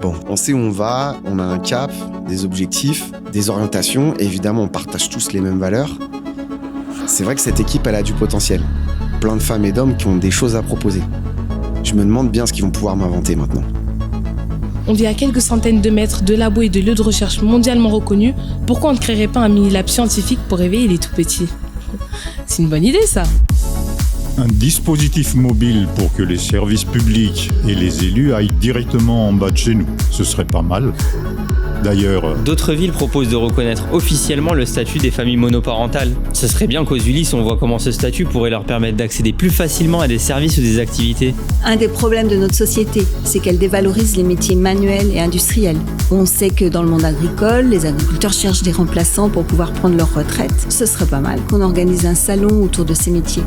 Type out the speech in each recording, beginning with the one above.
Bon, on sait où on va, on a un cap, des objectifs, des orientations, et évidemment on partage tous les mêmes valeurs. C'est vrai que cette équipe, elle a du potentiel. Plein de femmes et d'hommes qui ont des choses à proposer. Je me demande bien ce qu'ils vont pouvoir m'inventer maintenant. On vit à quelques centaines de mètres de labos et de lieux de recherche mondialement reconnus. Pourquoi on ne créerait pas un mini-lab scientifique pour réveiller les tout-petits ? C'est une bonne idée, ça. Un dispositif mobile pour que les services publics et les élus aillent directement en bas de chez nous. Ce serait pas mal. D'ailleurs, d'autres villes proposent de reconnaître officiellement le statut des familles monoparentales. Ce serait bien qu'aux Ulysse, on voit comment ce statut pourrait leur permettre d'accéder plus facilement à des services ou des activités. Un des problèmes de notre société, c'est qu'elle dévalorise les métiers manuels et industriels. On sait que dans le monde agricole, les agriculteurs cherchent des remplaçants pour pouvoir prendre leur retraite. Ce serait pas mal qu'on organise un salon autour de ces métiers.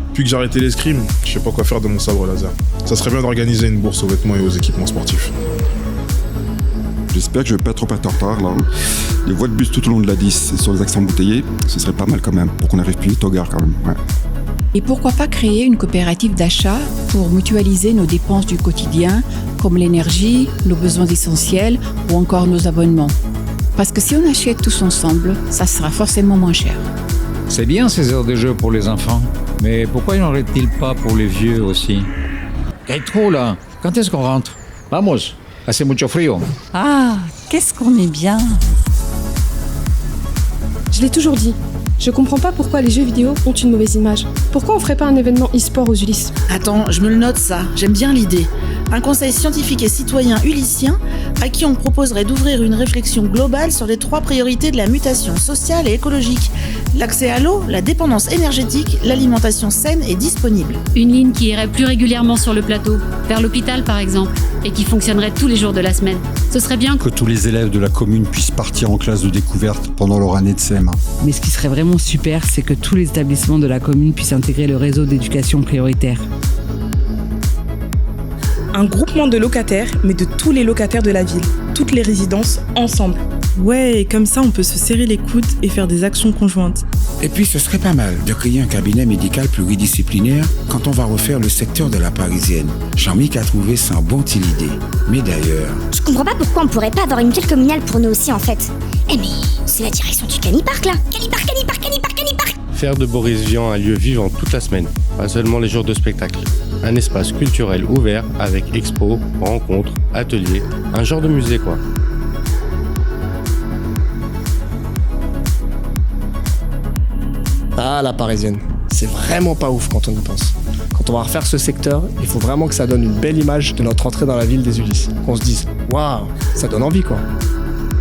Depuis que j'ai arrêté l'escrime, je sais pas quoi faire de mon sabre laser. Ça serait bien d'organiser une bourse aux vêtements et aux équipements sportifs. J'espère que je vais pas trop être en retard là. Les voies de bus tout au long de la 10 et sur les axes embouteillés, ce serait pas mal quand même, pour qu'on arrive plus vite aux gares quand même. Ouais. Et pourquoi pas créer une coopérative d'achat pour mutualiser nos dépenses du quotidien, comme l'énergie, nos besoins essentiels ou encore nos abonnements. Parce que si on achète tous ensemble, ça sera forcément moins cher. C'est bien ces heures de jeu pour les enfants, mais pourquoi n'y en aurait-il pas pour les vieux aussi ? Hey, trop là, quand est-ce qu'on rentre ? Vamos, hace mucho frío. Ah, qu'est-ce qu'on est bien. Je l'ai toujours dit. Je comprends pas pourquoi les jeux vidéo ont une mauvaise image. Pourquoi on ferait pas un événement e-sport aux Ulysses ? Attends, je me le note ça, j'aime bien l'idée. Un conseil scientifique et citoyen ulyssien à qui on proposerait d'ouvrir une réflexion globale sur les 3 priorités de la mutation sociale et écologique. L'accès à l'eau, la dépendance énergétique, l'alimentation saine et disponible. Une ligne qui irait plus régulièrement sur le plateau, vers l'hôpital par exemple, et qui fonctionnerait tous les jours de la semaine. Ce serait bien que tous les élèves de la commune puissent partir en classe de découverte pendant leur année de CM1. Mais ce qui serait vraiment super, c'est que tous les établissements de la commune puissent intégrer le réseau d'éducation prioritaire. Un groupement de locataires, mais de tous les locataires de la ville, toutes les résidences ensemble. Ouais, et comme ça on peut se serrer les coudes et faire des actions conjointes. Et puis ce serait pas mal de créer un cabinet médical pluridisciplinaire quand on va refaire le secteur de la Parisienne. Jean-Mick a trouvé ça une bonne idée. Mais d'ailleurs... Je comprends pas pourquoi on pourrait pas avoir une ville communale pour nous aussi en fait. Eh mais c'est la direction du Canipark là. Canipark. Faire de Boris Vian un lieu vivant toute la semaine, pas seulement les jours de spectacle. Un espace culturel ouvert avec expos, rencontres, ateliers, un genre de musée quoi. Ah, la Parisienne, c'est vraiment pas ouf quand on y pense. Quand on va refaire ce secteur, il faut vraiment que ça donne une belle image de notre entrée dans la ville des Ulysses. Qu'on se dise, waouh, ça donne envie quoi.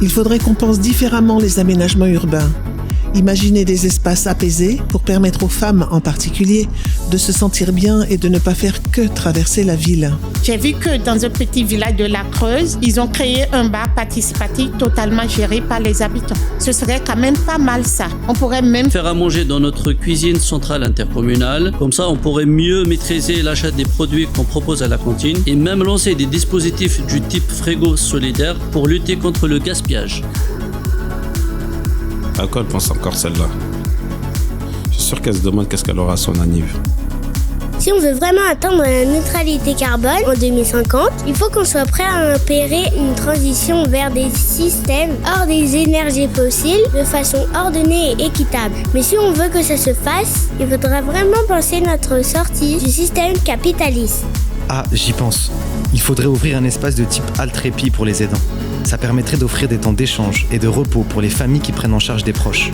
Il faudrait qu'on pense différemment les aménagements urbains. Imaginer des espaces apaisés pour permettre aux femmes en particulier de se sentir bien et de ne pas faire que traverser la ville. J'ai vu que dans un petit village de la Creuse, ils ont créé un bar participatif totalement géré par les habitants. Ce serait quand même pas mal ça. On pourrait même faire à manger dans notre cuisine centrale intercommunale. Comme ça, on pourrait mieux maîtriser l'achat des produits qu'on propose à la cantine et même lancer des dispositifs du type frigo solidaire pour lutter contre le gaspillage. À quoi elle pense encore celle-là? Je suis sûr qu'elle se demande qu'est-ce qu'elle aura à son anniv. Si on veut vraiment atteindre la neutralité carbone en 2050, il faut qu'on soit prêt à opérer une transition vers des systèmes hors des énergies fossiles de façon ordonnée et équitable. Mais si on veut que ça se fasse, il faudra vraiment penser notre sortie du système capitaliste. Ah, j'y pense. Il faudrait ouvrir un espace de type Alt-Répit pour les aidants. Ça permettrait d'offrir des temps d'échange et de repos pour les familles qui prennent en charge des proches.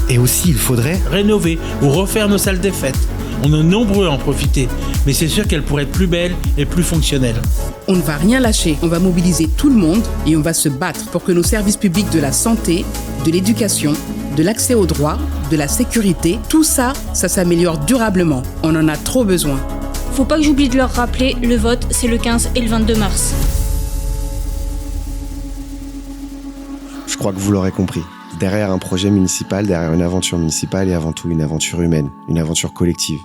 Et aussi, il faudrait rénover ou refaire nos salles des fêtes. On est nombreux à en profiter, mais c'est sûr qu'elles pourraient être plus belles et plus fonctionnelles. On ne va rien lâcher, on va mobiliser tout le monde et on va se battre pour que nos services publics de la santé, de l'éducation, de l'accès aux droits, de la sécurité, tout ça, ça s'améliore durablement. On en a trop besoin. Faut pas que j'oublie de leur rappeler, le vote, c'est le 15 et le 22 mars. Je crois que vous l'aurez compris. Derrière un projet municipal, derrière une aventure municipale et avant tout une aventure humaine, une aventure collective.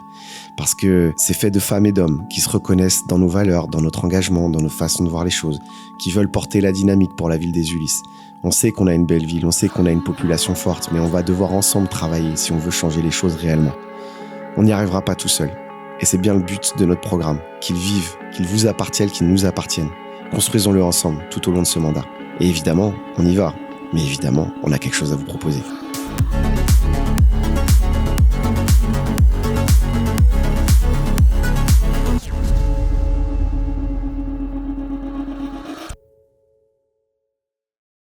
Parce que c'est fait de femmes et d'hommes qui se reconnaissent dans nos valeurs, dans notre engagement, dans nos façons de voir les choses, qui veulent porter la dynamique pour la ville des Ulysses. On sait qu'on a une belle ville, on sait qu'on a une population forte, mais on va devoir ensemble travailler si on veut changer les choses réellement. On n'y arrivera pas tout seul. Et c'est bien le but de notre programme, qu'ils vivent, qu'ils vous appartiennent, qu'ils nous appartiennent. Construisons-le ensemble tout au long de ce mandat. Et évidemment, on y va. Mais évidemment, on a quelque chose à vous proposer.